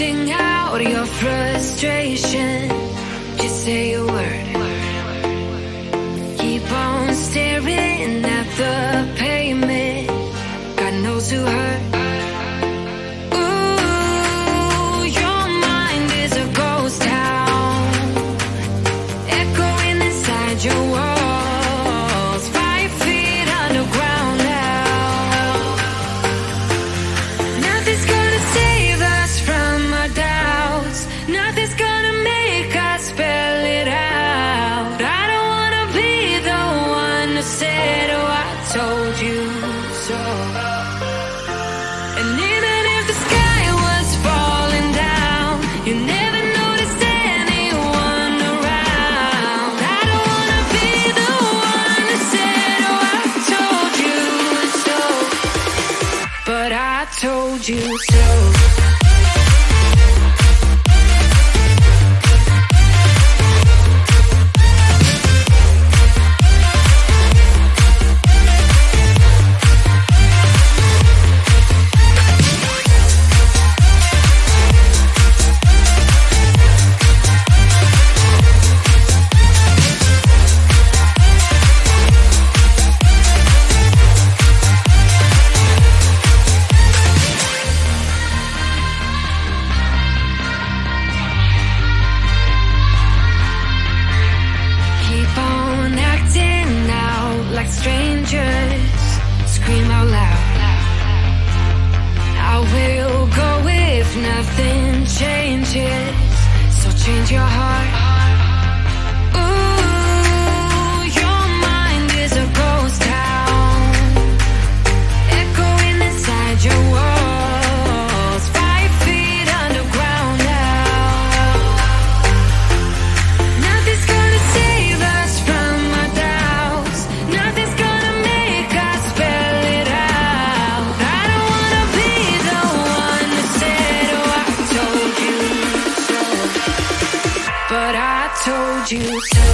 Sing out your frustration. Just say a word. Keep on staring at the pavement. God knows who hurt. Ooh, your mind is a ghost town, echoing inside your walls, 5 feet underground now. Nothing's gonna save us from our doubts. Nothing's gonna make us spell it out. I don't wanna be the one who said, oh, I told you so. And even if the sky was falling down, you never noticed anyone around. I don't wanna be the one who said, oh, I told you so. But I told you so. Keep on acting out like strangers. Scream out loud. I will go if nothing changes. So change your heart. Ooh, your mind is a ghost town, echoing inside your walls, 5 feet underground now. Nothing's gonna save us from our doubts. Nothing's gonna make us spell it out. I don't wanna be the one who said, oh, I told you so. But I told you so.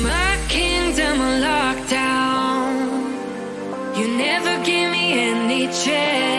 My kingdom on lockdown. You never give me any chance.